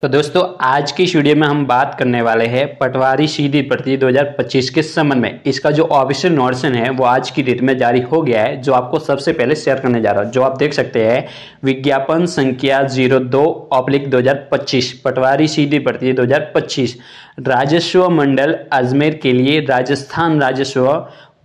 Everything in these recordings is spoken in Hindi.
तो दोस्तों आज की इस वीडियो में हम बात करने वाले हैं पटवारी सीधी भर्ती 2025 के संबंध में। इसका जो ऑफिशियल नोटिफिकेशन है वो आज की डेट में जारी हो गया है, जो आपको सबसे पहले शेयर करने जा रहा हूं। जो आप देख सकते हैं विज्ञापन संख्या 02/2025 पटवारी सीधी भर्ती 2025 राजस्व मंडल अजमेर के लिए राजस्थान राजस्व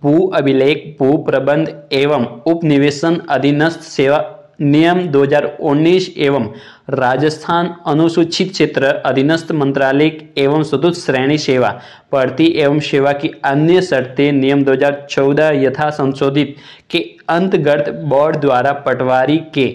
भू अभिलेख भू प्रबंध एवं उपनिवेशन अधीनस्थ सेवा नियम 2019 एवं राजस्थान अनुसूचित क्षेत्र अधीनस्थ मंत्रालय एवं चतुर्थ श्रेणी सेवा भर्ती एवं सेवा की अन्य शर्तें नियम 2014 यथा संशोधित के अंतर्गत बोर्ड द्वारा पटवारी के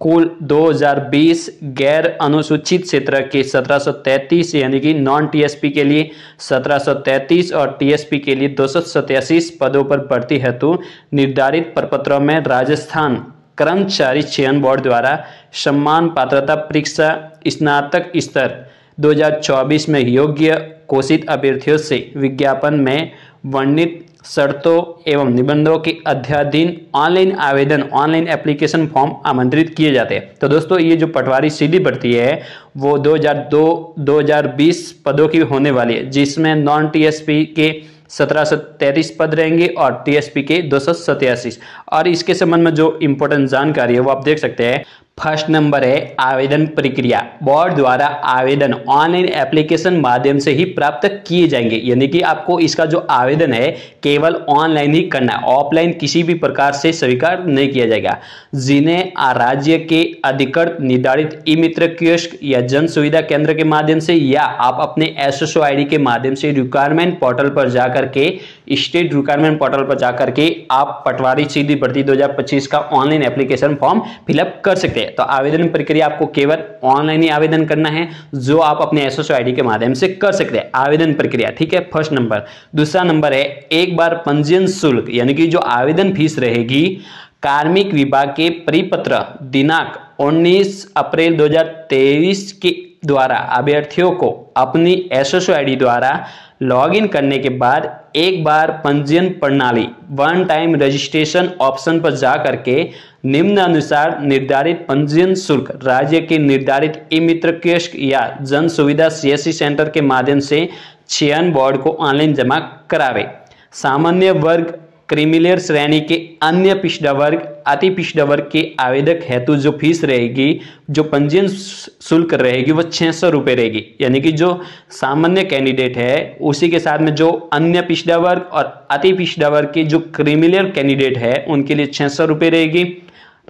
कुल 2020 गैर अनुसूचित क्षेत्र के 1733 यानी कि नॉन टीएसपी के लिए 1733 और टीएसपी के लिए 287 पदों पर भर्ती हेतु निर्धारित प्रपत्रों में राजस्थान कर्मचारी चयन बोर्ड द्वारा सम्मान पात्रता परीक्षा स्नातक स्तर 2024 में योग्य घोषित अभ्यर्थियों से विज्ञापन में वर्णित शर्तों एवं निबंधों के अध्याधीन ऑनलाइन एप्लीकेशन फॉर्म आमंत्रित किए जाते हैं। तो दोस्तों ये जो पटवारी सीधी भर्ती है वो 2020 पदों की होने वाली है, जिसमें नॉन टीएसपी के 1733 पद रहेंगे और टीएसपी के 287। और इसके संबंध में जो इंपॉर्टेंट जानकारी है वो आप देख सकते हैं। फर्स्ट नंबर है आवेदन प्रक्रिया। बोर्ड द्वारा आवेदन ऑनलाइन एप्लीकेशन माध्यम से ही प्राप्त किए जाएंगे, यानी कि आपको इसका जो आवेदन है केवल ऑनलाइन ही करना है, ऑफलाइन किसी भी प्रकार से स्वीकार नहीं किया जाएगा। जिन्हें राज्य के अधिकृत निर्धारित ई मित्र कियोस्क या जन सुविधा केंद्र के माध्यम से या आप अपने एसएसओ आईडी के माध्यम से रिक्वायरमेंट पोर्टल पर जाकर के स्टेट रिक्वायरमेंट पोर्टल पर जाकर के आप पटवारी सीधी भर्ती 2025 का ऑनलाइन एप्लीकेशन फॉर्म फिलअप कर सकते हैं। तो आवेदन प्रक्रिया आपको केवल ऑनलाइन ही आवेदन करना है, जो आप अपने एसएसओ आईडी के माध्यम से कर सकते हैं आवेदन प्रक्रिया, ठीक है। First number. दूसरा नंबर है एक बार पंजीयन शुल्क, यानी कि जो आवेदन फीस रहेगी कार्मिक विभाग के परिपत्र दिनांक 19 अप्रैल 2023 के द्वारा अभ्यर्थियों को अपनी एसएसओ आईडी द्वारा लॉगिन करने के बाद एक बार पंजीयन प्रणाली वन टाइम रजिस्ट्रेशन ऑप्शन पर जा करके निम्नानुसार निर्धारित पंजीयन शुल्क राज्य के निर्धारित ई मित्र कियोस्क या जन सुविधा सीएससी सेंटर के माध्यम से चयन बोर्ड को ऑनलाइन जमा करावे। सामान्य वर्ग क्रीमिलियर श्रेणी के अन्य पिछड़ा वर्ग अति पिछड़ा वर्ग के आवेदक हेतु जो फीस रहेगी, जो पंजीयन शुल्क रहेगी वो 600 रुपये रहेगी। यानी कि जो सामान्य कैंडिडेट है उसी के साथ में जो अन्य पिछड़ा वर्ग और अति पिछड़ा वर्ग के जो क्रीमिलियर कैंडिडेट है उनके लिए 600 रुपये रहेगी।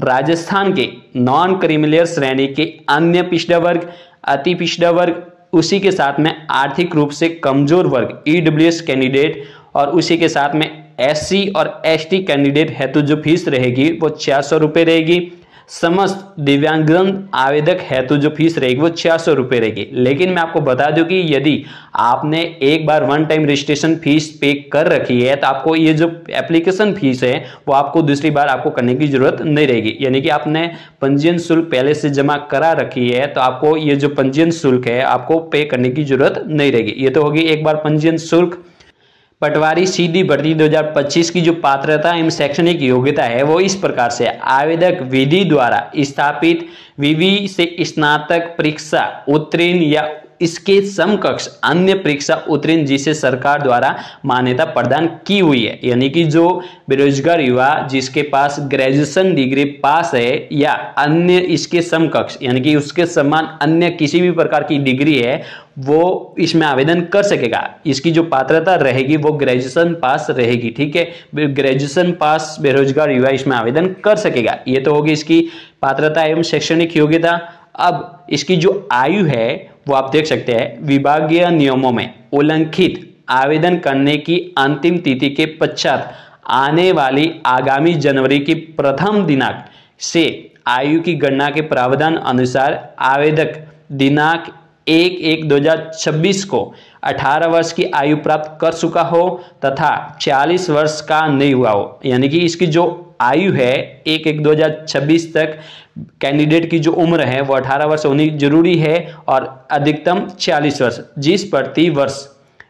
राजस्थान के नॉन क्रीमिलियर श्रेणी के अन्य पिछड़ा वर्ग अति पिछड़ा वर्ग उसी के साथ में आर्थिक रूप से कमजोर वर्ग ईडब्ल्यूएस कैंडिडेट और उसी के साथ में एससी और एसटी कैंडिडेट हेतु जो फीस रहेगी वो 400 रुपये रहेगी। समस्त दिव्यांगजन आवेदक हेतु जो फीस रहेगी वो 400 रुपये रहेगी। लेकिन मैं आपको बता दूं कि यदि आपने एक बार वन टाइम रजिस्ट्रेशन फीस पे कर रखी है तो आपको ये जो एप्लीकेशन फीस है वो आपको दूसरी बार आपको करने की जरूरत नहीं रहेगी। यानी कि आपने पंजीयन शुल्क पहले से जमा करा रखी है तो आपको ये जो पंजीयन शुल्क है आपको पे करने की जरूरत नहीं रहेगी। ये तो होगी एक बार पंजीयन शुल्क। पटवारी सीधी भर्ती 2025 की जो पात्रता एवं शैक्षणिक योग्यता है वो इस प्रकार से आवेदक विधि द्वारा स्थापित विवि से स्नातक परीक्षा उत्तीर्ण या इसके समकक्ष अन्य परीक्षा उत्तीर्ण जिसे सरकार द्वारा मान्यता प्रदान की हुई है। यानी कि जो बेरोजगार युवा जिसके पास ग्रेजुएशन डिग्री पास है या अन्य इसके समकक्ष यानी कि उसके समान अन्य किसी भी प्रकार की डिग्री है वो इसमें आवेदन कर सकेगा। इसकी जो पात्रता रहेगी वो ग्रेजुएशन पास रहेगी, ठीक है। ग्रेजुएशन पास बेरोजगार युवा इसमें आवेदन कर सकेगा। ये तो होगी इसकी पात्रता एवं शैक्षणिक योग्यता। अब इसकी जो आयु है वो आप देख सकते हैं विभागीय नियमों में उल्लिखित आवेदन करने की अंतिम तिथि के पश्चात आने वाली आगामी जनवरी की प्रथम दिनांक से आयु की गणना के प्रावधान अनुसार आवेदक दिनांक 1/1/2026 को 18 वर्ष की आयु प्राप्त कर चुका हो तथा 40 वर्ष का नहीं हुआ हो। यानी कि इसकी जो आयु है 1/1/2026 तक कैंडिडेट की जो उम्र है वो 18 वर्ष होनी जरूरी है और अधिकतम 40 वर्ष, जिस प्रति वर्ष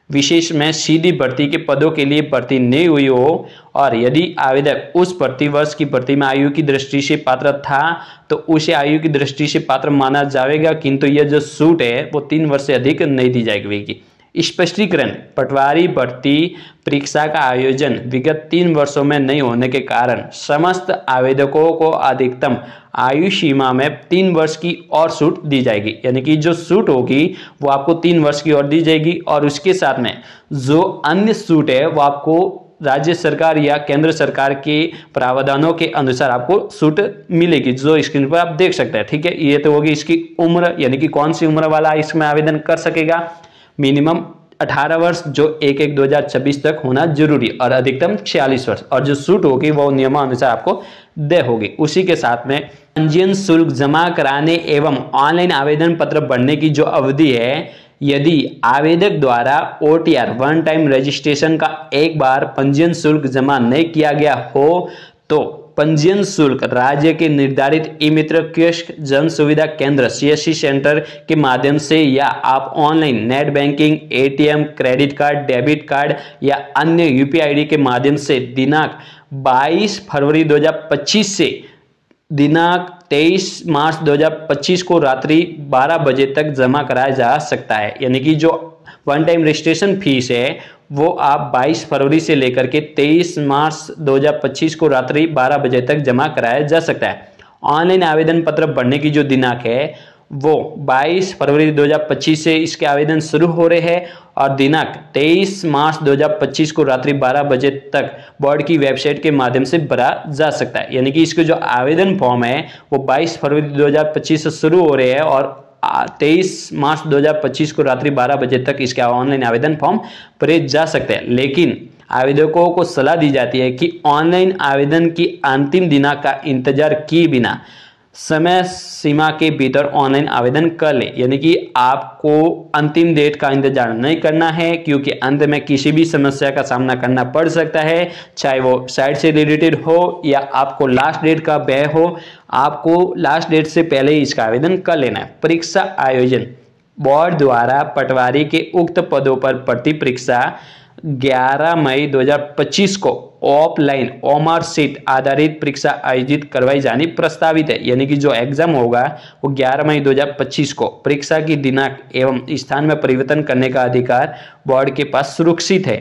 विशेष में सीधी भर्ती के पदों के लिए भर्ती नहीं हुई हो और यदि आवेदक उस भर्ती वर्ष की भर्ती में आयु की दृष्टि से पात्र था तो उसे आयु की दृष्टि से पात्र माना जाएगा, किंतु यह जो छूट है वो 3 वर्ष से अधिक नहीं दी जाएगी। स्पष्टीकरण, पटवारी भर्ती परीक्षा का आयोजन विगत 3 वर्षों में नहीं होने के कारण समस्त आवेदकों को अधिकतम आयु सीमा में 3 वर्ष की और छूट दी जाएगी। यानी कि जो छूट होगी वो आपको 3 वर्ष की और दी जाएगी और उसके साथ में जो अन्य छूट है वो आपको राज्य सरकार या केंद्र सरकार के प्रावधानों के अनुसार आपको छूट मिलेगी, जो स्क्रीन पर आप देख सकते हैं। ठीक है, ये तो होगी इसकी उम्र, यानी कि कौन सी उम्र वाला इसमें आवेदन कर सकेगा। मिनिमम 18 वर्ष जो 1/1/2026 तक होना जरूरी और अधिकतम 46 वर्ष, और जो छूट होगी वो नियमानुसार आपको दे होगी। उसी के साथ में पंजीयन शुल्क जमा कराने एवं ऑनलाइन आवेदन पत्र भरने की जो अवधि है, यदि आवेदक द्वारा OTR वन टाइम रजिस्ट्रेशन का एक बार पंजीयन शुल्क जमा नहीं किया गया हो तो पंजीयन शुल्क राज्य के निर्धारित ई मित्र कियोस्क जन सुविधा केंद्र CSC सेंटर के माध्यम से या आप online net banking, ATM, credit card, debit card या अन्य UPI ID के माध्यम से दिनांक 22 फरवरी 2025 से दिनांक 23 मार्च 2025 को रात्रि 12 बजे तक जमा कराया जा सकता है। यानी कि जो वन टाइम रजिस्ट्रेशन फीस है वो आप 22 फरवरी से लेकर के 23 मार्च 2025 को रात्रि 12 बजे तक जमा कराया जा सकता है। ऑनलाइन आवेदन पत्र भरने की जो दिनांक है वो 22 फरवरी 2025 से इसके आवेदन शुरू हो रहे हैं और दिनांक 23 मार्च 2025 को रात्रि 12 बजे तक बोर्ड की वेबसाइट के माध्यम से भरा जा सकता है। यानी कि इसके जो आवेदन फॉर्म है वो 22 फरवरी 2025 से शुरू हो रहे हैं और 23 मार्च 2025 को रात्रि 12 बजे तक इसके ऑनलाइन आवेदन फॉर्म भरे जा सकते हैं। लेकिन आवेदकों को सलाह दी जाती है कि ऑनलाइन आवेदन की अंतिम दिनांक का इंतजार किए बिना समय सीमा के भीतर ऑनलाइन आवेदन कर ले। यानी कि आपको अंतिम डेट का इंतजार नहीं करना है, क्योंकि अंत में किसी भी समस्या का सामना करना पड़ सकता है, चाहे वो साइट से रिलेटेड हो या आपको लास्ट डेट का व्यय हो। आपको लास्ट डेट से पहले ही इसका आवेदन कर लेना है। परीक्षा आयोजन, बोर्ड द्वारा पटवारी के उक्त पदों पर भर्ती परीक्षा 11 मई 2025 को ऑफलाइन ओमर सीट आधारित परीक्षा आयोजित करवाई जानी प्रस्तावित है। यानी कि जो एग्जाम होगा वो 11 मई 2025 को। परीक्षा की दिनांक एवं स्थान में परिवर्तन करने का अधिकार बोर्ड के पास सुरक्षित है।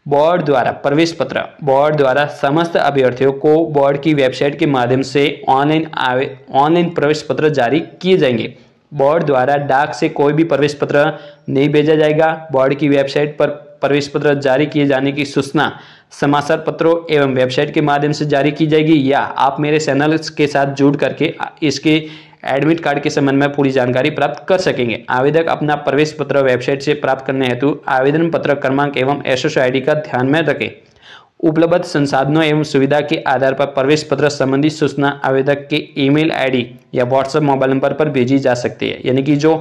बोर्ड द्वारा प्रवेश पत्र, बोर्ड द्वारा समस्त अभ्यर्थियों को बोर्ड की वेबसाइट के माध्यम से ऑनलाइन प्रवेश पत्र जारी किए जाएंगे। बोर्ड द्वारा डाक से कोई भी प्रवेश पत्र नहीं भेजा जाएगा। बोर्ड की वेबसाइट पर प्रवेश पत्र जारी किए जाने की सूचना समाचार पत्रों एवं वेबसाइट के माध्यम से जारी की जाएगी, या आप मेरे चैनल के साथ जुड़ करके इसके एडमिट कार्ड के संबंध में पूरी जानकारी प्राप्त कर सकेंगे। आवेदक अपना प्रवेश पत्र वेबसाइट से प्राप्त करने हेतु आवेदन पत्र क्रमांक एवं SSO ID का ध्यान में रखें। उपलब्ध संसाधनों एवं सुविधा के आधार पर प्रवेश पत्र संबंधी सूचना आवेदक के ईमेल ID या व्हाट्सएप मोबाइल नंबर पर भेजी जा सकती है। यानी कि जो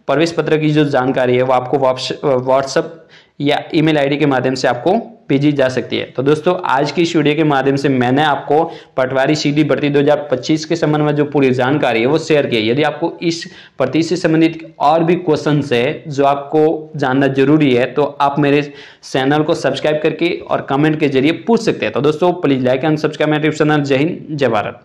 प्रवेश पत्र की जो जानकारी है वो आपको व्हाट्सएप या ईमेल आईडी के माध्यम से आपको भेजी जा सकती है। तो दोस्तों आज की इस वीडियो के माध्यम से मैंने आपको पटवारी सीधी भर्ती 2025 के संबंध में जो पूरी जानकारी है वो शेयर की है। यदि आपको इस भर्ती से संबंधित और भी क्वेश्चंस है जो आपको जानना जरूरी है तो आप मेरे चैनल को सब्सक्राइब करके और कमेंट के जरिए पूछ सकते हैं। तो दोस्तों please like and subscribe my YouTube channel. जय हिंद, जय भारत।